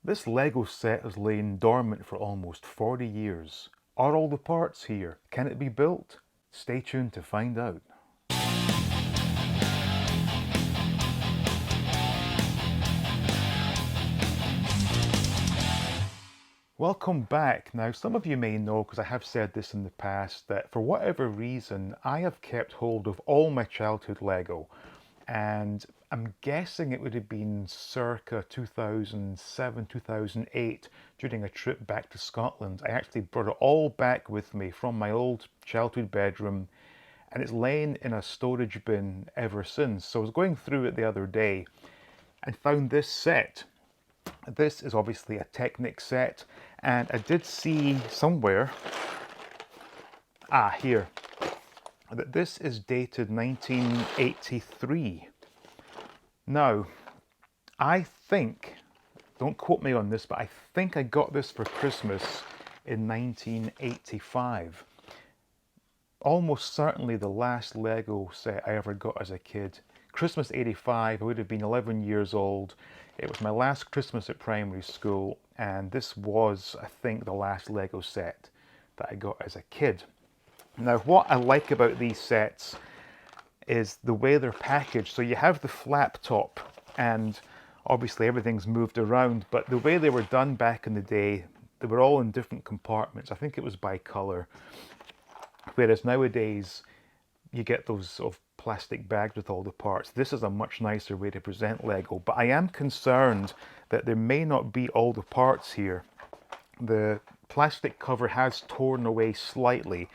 This Lego set has lain dormant for almost 40 years. Are all the parts here? Can it be built? Stay tuned to find out. Welcome back. Now, some of you may know, because I have said this in the past, that for whatever reason, I have kept hold of all my childhood Lego. And I'm guessing it would have been circa 2007, 2008, during a trip back to Scotland. I actually brought it all back with me from my old childhood bedroom, and it's lain in a storage bin ever since. So I was going through it the other day and found this set. This is obviously a Technic set, and I did see somewhere, here, that this is dated 1983. Now, I think, don't quote me on this, but I think I got this for Christmas in 1985. Almost certainly the last Lego set I ever got as a kid. Christmas 85, I would have been 11 years old. It was my last Christmas at primary school, and this was, I think, the last Lego set that I got as a kid. Now, what I like about these sets is the way they're packaged. So you have the flap top, and obviously everything's moved around, but the way they were done back in the day, they were all in different compartments. I think it was by color. Whereas nowadays, you get those sort of plastic bags with all the parts. This is a much nicer way to present Lego, but I am concerned that there may not be all the parts here. The plastic cover has torn away slightly,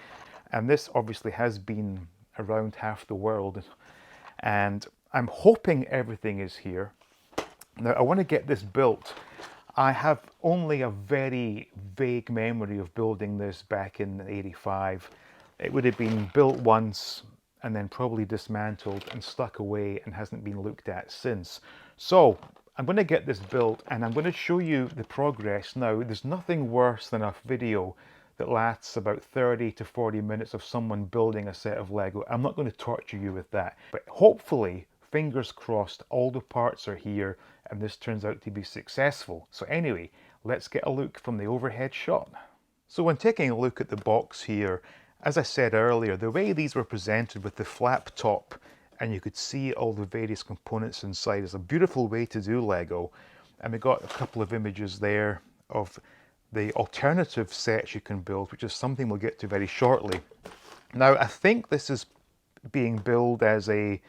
and this obviously has been around half the world, and I'm hoping everything is here. Now, I want to get this built. I have only a very vague memory of building this back in '85. It would have been built once and then probably dismantled and stuck away and hasn't been looked at since. So I'm going to get this built, and I'm going to show you the progress. Now, there's nothing worse than a video that lasts about 30 to 40 minutes of someone building a set of Lego. I'm not going to torture you with that, but hopefully, fingers crossed, all the parts are here and this turns out to be successful. So anyway, let's get a look from the overhead shot. So when taking a look at the box here, as I said earlier, the way these were presented with the flap top, and you could see all the various components inside, is a beautiful way to do Lego. And we got a couple of images there of the alternative sets you can build, which is something we'll get to very shortly. Now, I think this is being billed as a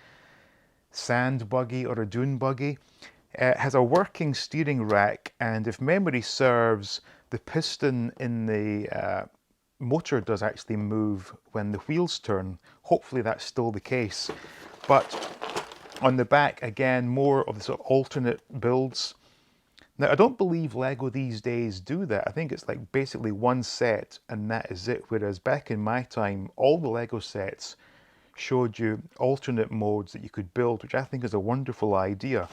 sand buggy or a dune buggy. It has a working steering rack, and if memory serves, the piston in the motor does actually move when the wheels turn. Hopefully that's still the case. But on the back, again, more of the sort of alternate builds. Now, I don't believe Lego these days do that. I think it's like basically one set and that is it. Whereas back in my time, all the Lego sets showed you alternate modes that you could build, which I think is a wonderful idea.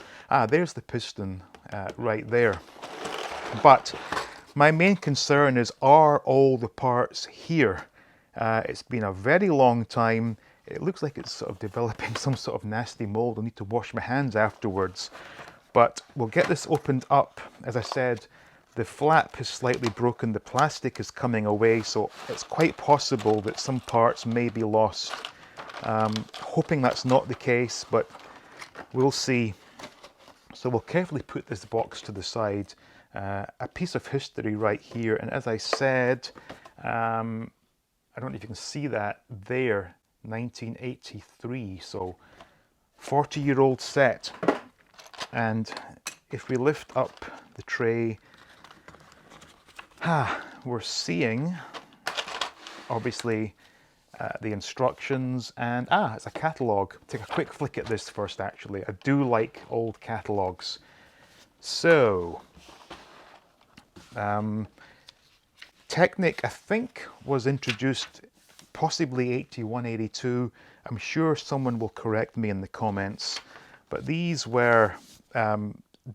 There's the piston right there. But my main concern is, are all the parts here? It's been a very long time. It looks like it's sort of developing some sort of nasty mold. I'll need to wash my hands afterwards. But we'll get this opened up. As I said, the flap is slightly broken. The plastic is coming away, so it's quite possible that some parts may be lost. Hoping that's not the case, but we'll see. So we'll carefully put this box to the side. A piece of history right here, and as I said, I don't know if you can see that there, 1983, so 40-year-old set. And if we lift up the tray, we're seeing obviously the instructions, and it's a catalogue. Take a quick flick at this first, actually. I do like old catalogues. So Technic, I think, was introduced possibly 81, 82. I'm sure someone will correct me in the comments, but these were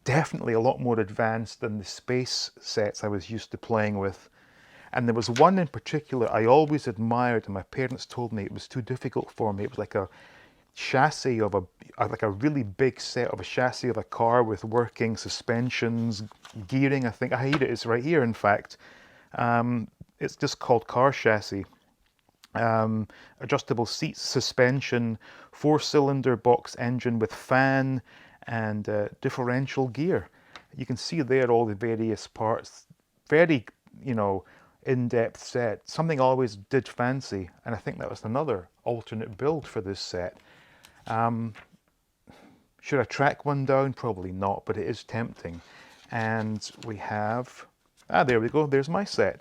definitely a lot more advanced than the space sets I was used to playing with. And there was one in particular I always admired, and my parents told me it was too difficult for me. It was like chassis of like a really big set of a chassis of a car with working suspensions, gearing. I think I hate it. It's right here. In fact, it's just called car chassis. Adjustable seats, suspension, four-cylinder box engine with fan and differential gear. You can see there all the various parts. Very, you know, in-depth set. Something I always did fancy, and I think that was another alternate build for this set. Should I track one down? Probably not, but it is tempting. And we have, there we go, there's my set.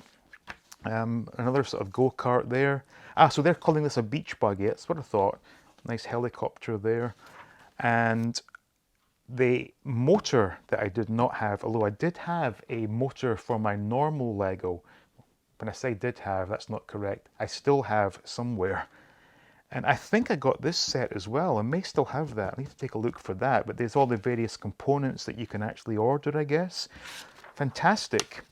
Another sort of go-kart there. So they're calling this a beach buggy, that's what I thought. Nice helicopter there. And the motor that I did not have, although I did have a motor for my normal Lego. When I say did have, that's not correct. I still have somewhere. And I think I got this set as well. I may still have that. I need to take a look for that. But there's all the various components that you can actually order, I guess. Fantastic.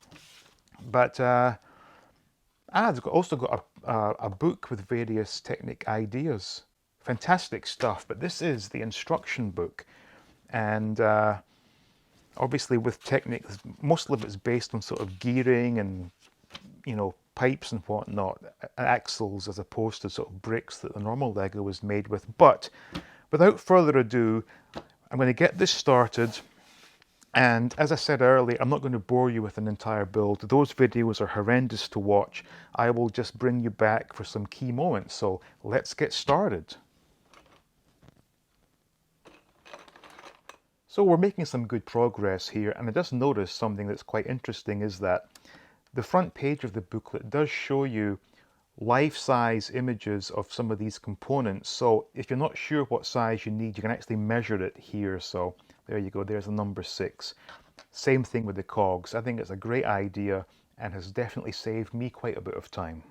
But I've also got a book with various Technic ideas. Fantastic stuff. But this is the instruction book. And obviously with Technic, most of it's based on sort of gearing and, you know, pipes and whatnot, axles as opposed to sort of bricks that the normal Lego was made with. But without further ado, I'm going to get this started. And as I said earlier, I'm not going to bore you with an entire build. Those videos are horrendous to watch. I will just bring you back for some key moments. So let's get started. So we're making some good progress here, and I just noticed something that's quite interesting is that the front page of the booklet does show you life-size images of some of these components. So if you're not sure what size you need, you can actually measure it here. So there you go, there's the number 6. Same thing with the cogs. I think it's a great idea and has definitely saved me quite a bit of time.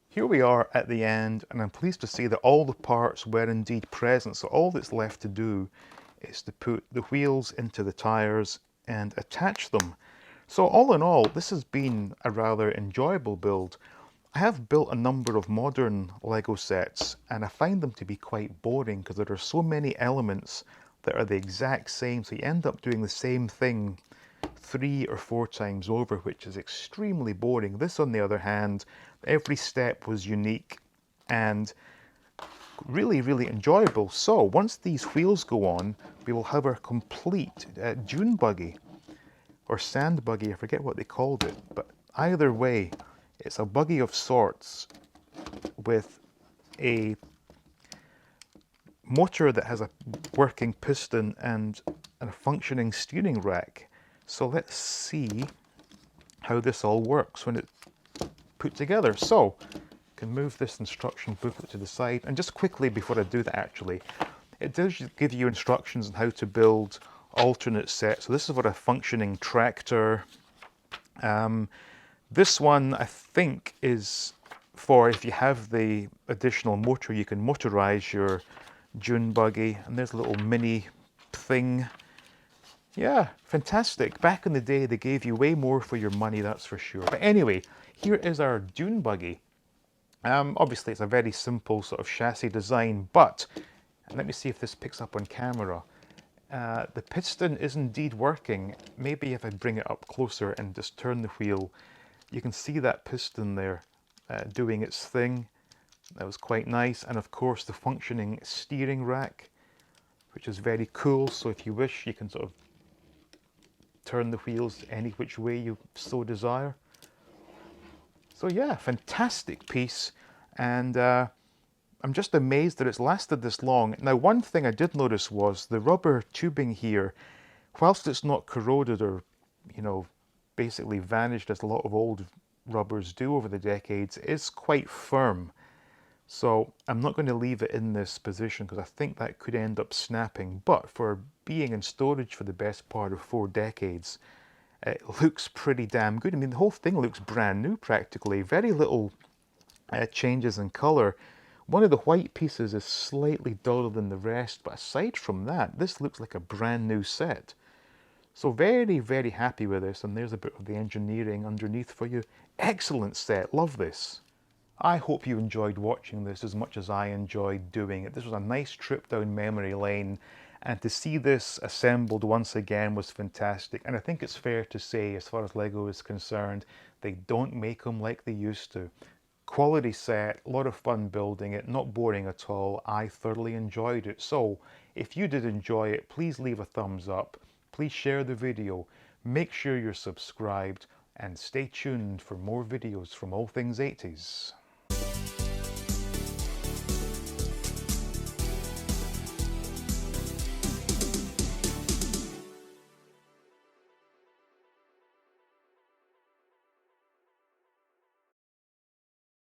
Here we are at the end, and I'm pleased to see that all the parts were indeed present. So all that's left to do is to put the wheels into the tires and attach them. So all in all, this has been a rather enjoyable build. I have built a number of modern Lego sets, and I find them to be quite boring because there are so many elements that are the exact same. So you end up doing the same thing 3 or 4 times over, which is extremely boring. This, on the other hand, every step was unique and really, really enjoyable. So once these wheels go on, we will have our complete dune buggy or sand buggy. I forget what they called it, but either way, it's a buggy of sorts with a motor that has a working piston and a functioning steering rack. So let's see how this all works when it's put together. So I can move this instruction booklet to the side, and just quickly before I do that, actually, it does give you instructions on how to build alternate sets. So this is what a functioning tractor. This one I think is for if you have the additional motor, you can motorize your dune buggy. And there's a little mini thing. Yeah, fantastic. Back in the day, they gave you way more for your money, that's for sure. But anyway, here is our dune buggy. Obviously, it's a very simple sort of chassis design, but let me see if this picks up on camera. The piston is indeed working. Maybe if I bring it up closer and just turn the wheel, you can see that piston there doing its thing. That was quite nice. And of course, the functioning steering rack, which is very cool. So if you wish, you can sort of turn the wheels any which way you so desire. So yeah, fantastic piece, and I'm just amazed that it's lasted this long. Now, one thing I did notice was the rubber tubing here, whilst it's not corroded or, you know, basically vanished as a lot of old rubbers do over the decades, is quite firm. So I'm not going to leave it in this position because I think that could end up snapping. But for being in storage for the best part of 4 decades, it looks pretty damn good. I mean, the whole thing looks brand new practically. Very little changes in color. One of the white pieces is slightly duller than the rest, but aside from that, this looks like a brand new set. So very, very happy with this, and there's a bit of the engineering underneath for you. Excellent set, love this. I hope you enjoyed watching this as much as I enjoyed doing it. This was a nice trip down memory lane, and to see this assembled once again was fantastic. And I think it's fair to say, as far as Lego is concerned, they don't make them like they used to. Quality set, a lot of fun building it, not boring at all. I thoroughly enjoyed it. So if you did enjoy it, please leave a thumbs up. Please share the video. Make sure you're subscribed and stay tuned for more videos from All Things 80s.